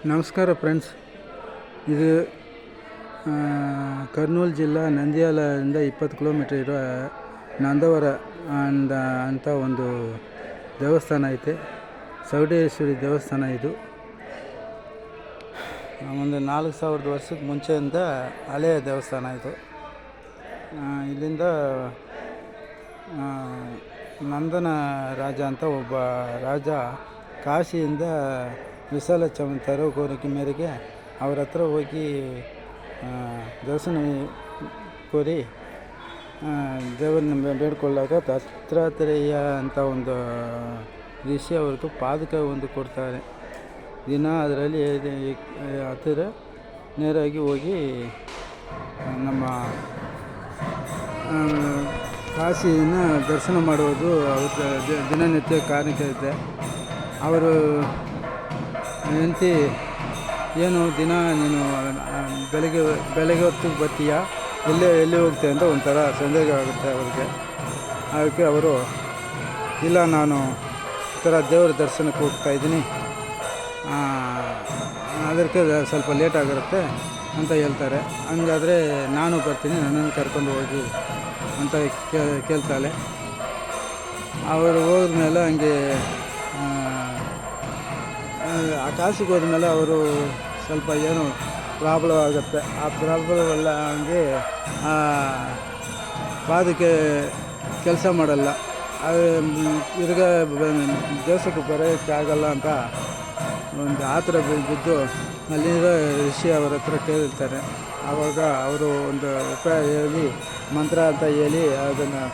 ನಮಸ್ಕಾರ ಫ್ರೆಂಡ್ಸ್. ಇದು ಕರ್ನೂಲು ಜಿಲ್ಲಾ ನಂದ್ಯಾಲದಿಂದ 20 ಕಿಲೋಮೀಟರ್ ಇರೋ ನಂದವರ ಅಂತ ಒಂದು ದೇವಸ್ಥಾನ ಐತೆ. ಚೌಡೇಶ್ವರಿ ದೇವಸ್ಥಾನ. ಇದು ಒಂದು 4000 ವರ್ಷಕ್ಕೆ ಮುಂಚೆಯಿಂದ ಹಳೆಯ ದೇವಸ್ಥಾನ ಇದು. ಇಲ್ಲಿಂದ ನಂದನ ರಾಜ ಅಂತ ಒಬ್ಬ ರಾಜ ಕಾಶಿಯಿಂದ ವಿಶಾಲಾಕ್ಷಮ್ಮನ ಕೋರಿಕೆ ಮೇರೆಗೆ ಅವ್ರ ಹತ್ರ ಹೋಗಿ ದರ್ಶನ ಕೋರಿ ದೇವರನ್ನ ಬೇಡ್ಕೊಳ್ಳಾಗ ದತ್ತಾತ್ರೇಯ ಅಂತ ಒಂದು ಋಷಿ ಅವ್ರಿಗೆ ಪಾದಕ ಒಂದು ಕೊಡ್ತಾರೆ. ದಿನ ಅದರಲ್ಲಿ ಹತ್ತಿರ ನೇರಾಗಿ ಹೋಗಿ ನಮ್ಮ ಕಾಶಿನ ದರ್ಶನ ಮಾಡುವುದು ಅವ್ರ ದಿನನಿತ್ಯ ಕಾರ್ಯಕ್ಕೆ ಇದೆ. ಅವರು ಹೆಂಡತಿ ಏನು ದಿನ ನೀನು ಬೆಳಗ್ಗೆ ಹೊತ್ತಿಗೆ ಬರ್ತೀಯ, ಎಲ್ಲಿ ಹೋಗ್ತೀಯ ಅಂತ ಒಂಥರ ಸಂದೇಹ ಆಗುತ್ತೆ ಅವ್ರಿಗೆ. ಅದಕ್ಕೆ ಅವರು ಇಲ್ಲ, ನಾನು ಈ ಥರ ದೇವರ ದರ್ಶನಕ್ಕೆ ಹೋಗ್ತಾಯಿದ್ದೀನಿ, ಅದಕ್ಕೆ ಸ್ವಲ್ಪ ಲೇಟ್ ಆಗಿರುತ್ತೆ ಅಂತ ಹೇಳ್ತಾರೆ. ಹಂಗಾದರೆ ನಾನು ಬರ್ತೀನಿ, ನನ್ನನ್ನು ಕರ್ಕೊಂಡು ಹೋಗಿ ಅಂತ ಕೇಳ್ತಾಳೆ. ಅವರು ಹೋದ್ಮೇಲೆ ಹಂಗೆ ಆ ಕಾಸಿಗೆ ಹೋದ್ಮೇಲೆ ಅವರು ಸ್ವಲ್ಪ ಏನೋ ಪ್ರಾಬ್ಲಮ್ ಆಗುತ್ತೆ. ಆ ಪ್ರಾಬ್ಲಮ್ ಎಲ್ಲ ಹಂಗೆ ಪಾದಕ್ಕೆ ಕೆಲಸ ಮಾಡಲ್ಲ. ತಿರ್ಗ ದೇವಸ್ಥಾನಕ್ಕೆ ಬರೋಕ್ಕೆ ಆಗಲ್ಲ ಅಂತ ಒಂದು ಆತರ ಬಿದ್ದು ಅಲ್ಲಿರೋ ಋಷಿ ಅವರ ಹತ್ರ ಕೇಳಿರ್ತಾರೆ. ಆವಾಗ ಅವರು ಒಂದು ಉಪಾಯ ಹೇಳಿ, ಮಂತ್ರ ಅಂತ ಹೇಳಿ ಅದನ್ನು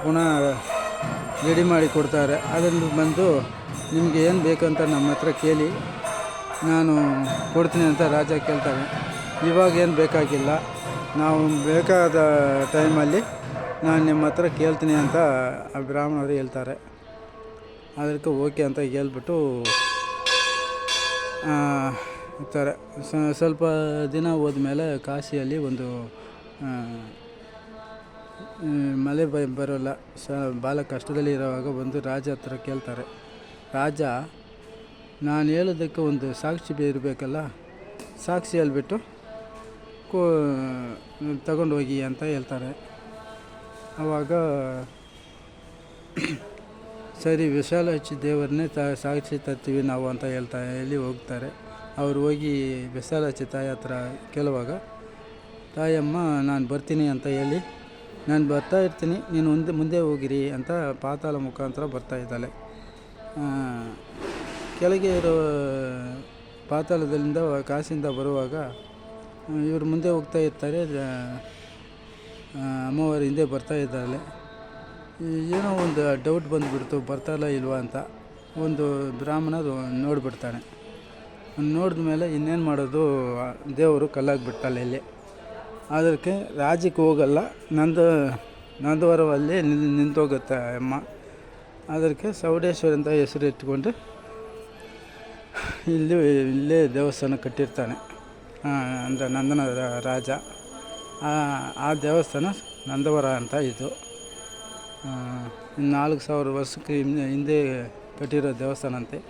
ಪುನಃ ರೆಡಿ ಮಾಡಿ ಕೊಡ್ತಾರೆ. ಅದನ್ನು ಬಂದು ನಿಮಗೆ ಏನು ಬೇಕಂತ ನಮ್ಮ ಹತ್ರ ಕೇಳಿ, ನಾನು ಕೊಡ್ತೀನಿ ಅಂತ ರಾಜ ಕೇಳ್ತಾರೆ. ಇವಾಗ ಏನು ಬೇಕಾಗಿಲ್ಲ, ನಾವು ಬೇಕಾದ ಟೈಮಲ್ಲಿ ನಾನು ನಿಮ್ಮ ಹತ್ರ ಕೇಳ್ತೀನಿ ಅಂತ ಆ ಬ್ರಾಹ್ಮಣರು ಹೇಳ್ತಾರೆ. ಅದಕ್ಕೆ ಓಕೆ ಅಂತ ಹೇಳ್ಬಿಟ್ಟು ಇರ್ತಾರೆ. ಸ್ವಲ್ಪ ದಿನ ಹೋದ್ಮೇಲೆ ಕಾಶಿಯಲ್ಲಿ ಒಂದು ಮಳೆ ಬರೋಲ್ಲ, ಭಾಳ ಕಷ್ಟದಲ್ಲಿ ಇರೋವಾಗ ಒಂದು ರಾಜ ಹತ್ರ ಕೇಳ್ತಾರೆ. ರಾಜ, ನಾನು ಹೇಳೋದಕ್ಕೆ ಒಂದು ಸಾಕ್ಷಿ ಇರಬೇಕಲ್ಲ, ಸಾಕ್ಷಿ ಹೇಳ್ಬಿಟ್ಟು ತಗೊಂಡೋಗಿ ಅಂತ ಹೇಳ್ತಾರೆ. ಆವಾಗ ಸರಿ, ವಿಶಾಲಾಕ್ಷಿ ದೇವರನ್ನೇ ಸಾಕ್ಷಿ ತರ್ತೀವಿ ನಾವು ಅಂತ ಹೇಳಿ ಹೋಗ್ತಾರೆ. ಅವರು ಹೋಗಿ ವಿಶಾಲಾಕ್ಷಿ ತಾಯಿ ಹತ್ರ ಕೇಳುವಾಗ, ತಾಯಮ್ಮ ನಾನು ಬರ್ತೀನಿ ಅಂತ ಹೇಳಿ, ನಾನು ಬರ್ತಾ ಇರ್ತೀನಿ, ನೀನು ಮುಂದೆ ಹೋಗಿರಿ ಅಂತ ಪಾತಾಳ ಮುಖಾಂತರ ಬರ್ತಾಯಿದ್ದಾಳೆ. ಕೆಳಗೆ ಇರೋ ಪಾತಾಳದಿಂದ ಕಾಶಿಯಿಂದ ಬರುವಾಗ ಇವರು ಮುಂದೆ ಹೋಗ್ತಾ ಇರ್ತಾರೆ, ಅಮ್ಮವಾರು ಹಿಂದೆ ಬರ್ತಾ ಇದ್ದಾಳೆ. ಏನೋ ಒಂದು ಡೌಟ್ ಬಂದುಬಿಡ್ತು, ಬರ್ತಾಯಿಲ್ಲ ಇಲ್ವಾ ಅಂತ. ಒಂದು ಬ್ರಾಹ್ಮಣ ನೋಡಿಬಿಡ್ತಾನೆ. ನೋಡಿದ ಮೇಲೆ ಇನ್ನೇನು ಮಾಡೋದು, ದೇವರು ಕಲ್ಲಾಗಿಬಿಡ್ತಾಳೆ ಇಲ್ಲಿ. ಅದಕ್ಕೆ ರಾಜ್ಯಕ್ಕೆ ಹೋಗಲ್ಲ, ನಂದವರವಲ್ಲಿ ನಿಂತೋಗುತ್ತೆ ಅಮ್ಮ. ಅದಕ್ಕೆ ಚೌಡೇಶ್ವರಿ ಅಂತ ಹೆಸರು ಇಟ್ಕೊಂಡು ಇಲ್ಲೇ ದೇವಸ್ಥಾನ ಕಟ್ಟಿರ್ತಾನೆ ಅಂತ ನಂದನ ರಾಜ. ಆ ದೇವಸ್ಥಾನ ನಂದವರ ಅಂತ. ಇದು 4000 ವರ್ಷಕ್ಕೆ ಹಿಂದೆ ಕಟ್ಟಿರೋ ದೇವಸ್ಥಾನ ಅಂತೆ.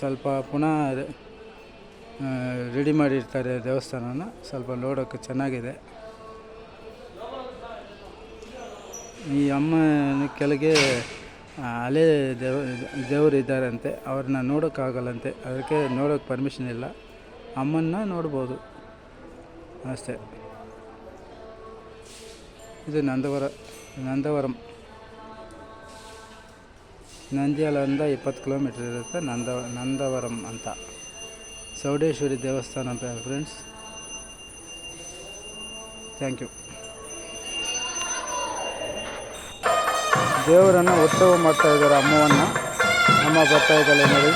ಸ್ವಲ್ಪ ಪುನಃ ರೆಡಿ ಮಾಡಿರ್ತಾರೆ ದೇವಸ್ಥಾನನ. ಸ್ವಲ್ಪ ನೋಡೋಕ್ಕೆ ಚೆನ್ನಾಗಿದೆ. ಈ ಅಮ್ಮನ ಕೆಳಗೆ ಹಳೆ ದೇವರು ಇದ್ದಾರಂತೆ, ಅವ್ರನ್ನ ನೋಡೋಕ್ಕಾಗಲ್ಲಂತೆ. ಅದಕ್ಕೆ ನೋಡೋಕ್ಕೆ ಪರ್ಮಿಷನ್ ಇಲ್ಲ. ಅಮ್ಮನ್ನ ನೋಡ್ಬೋದು ಅಷ್ಟೇ. ಇದು ನಂದವರಂ. ನಂದ್ಯಾಲದಿಂದ 20 ಕಿಲೋಮೀಟರ್ ಇರುತ್ತೆ. ನಂದವರಂ ಅಂತ ಚೌಡೇಶ್ವರಿ ದೇವಸ್ಥಾನ ಅಂತ ಫ್ರೆಂಡ್ಸ್. Thank you. ದೇವರನ್ನು ಉತ್ಸವ ಮಾಡ್ತಾಯಿದ್ದಾರೆ. ಅಮ್ಮ ಬರ್ತಾಯಿದ್ದಾಳೆ ನೋಡಿ.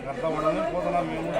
కష్టపడనే పోతున్నాం మేము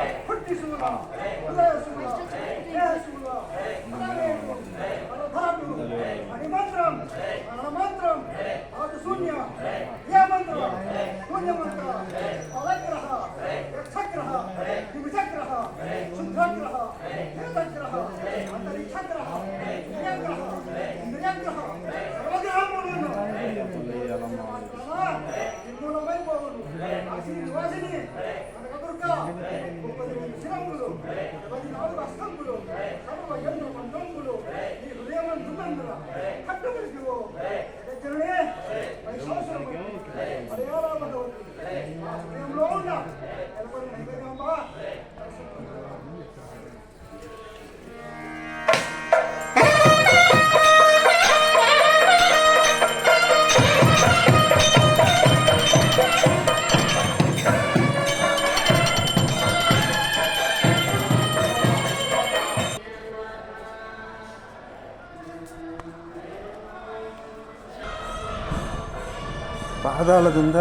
ಪಾದಾಳದಿಂದ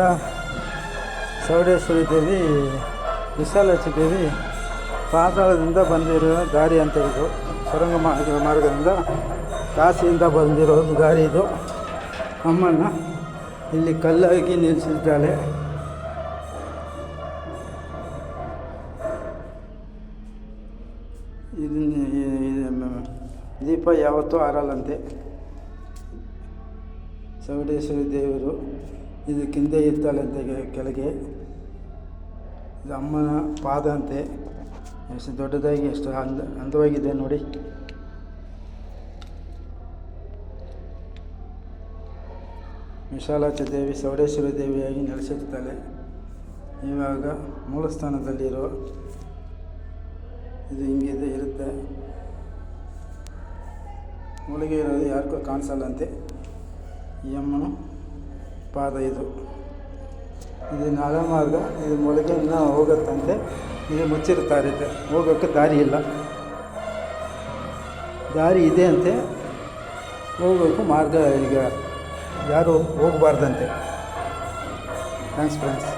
ಚೌಡೇಶ್ವರಿ ದೇವಿ ವಿಶಾಲಾಕ್ಷಿ ದೇವಿ ಪಾತಾಳದಿಂದ ಬಂದಿರೋ ದಾರಿ ಅಂತ ಇದು ಸುರಂಗ ಮಾರ್ಗದಿಂದ ಕಾಶಿಯಿಂದ ಬಂದಿರೋ ದಾರಿ ಇದು. ಅಮ್ಮನ ಇಲ್ಲಿ ಕಲ್ಲಾಗಿ ನಿಲ್ಲಿಸಿದ್ದಾಳೆ. ದೀಪ ಯಾವತ್ತೂ ಆರಲ್ಲಂತೆ. ಚೌಡೇಶ್ವರಿ ದೇವರು ಇದಕ್ಕಿಂದೆ ಇರ್ತಾಳಂತೆ ಕೆಳಗೆ. ಇದು ಅಮ್ಮನ ಪಾದ ಅಂತೆ. ಎಷ್ಟು ದೊಡ್ಡದಾಗಿ ಎಷ್ಟು ಅಂದವಾಗಿದೆ ನೋಡಿ. ವಿಶಾಲಾಕ್ಷಿ ದೇವಿ ಚೌಡೇಶ್ವರಿ ದೇವಿಯಾಗಿ ನೆಲೆಸಿರ್ತಾಳೆ. ಇವಾಗ ಮೂಲ ಸ್ಥಾನದಲ್ಲಿರೋ ಇದು ಹಿಂಗಿದೆ ಇರುತ್ತೆ. ಮೂಲಿಗೆ ಇರೋದು ಯಾರಿಗೂ ಕಾಣಿಸಲ್ಲಂತೆ. ಈ ಅಮ್ಮನ ಪಾದ ಇದು ನಾಗಮಾರ್ಗ. ಇದು ಮೊಳಗೆ ಇನ್ನೂ ಹೋಗುತ್ತಂತೆ. ಇದು ಮುಚ್ಚಿರ್ತಾರೆ, ಹೋಗೋಕ್ಕೆ ದಾರಿ ಇಲ್ಲ. ದಾರಿ ಇದೆ ಅಂತೆ, ಹೋಗೋಕ್ಕೂ ಮಾರ್ಗ ಈಗ ಯಾರು ಹೋಗಬಾರ್ದಂತೆ. Thanks friends.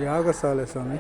ಯಾಗಶಾಲೆ ಸ್ವಾಮಿ.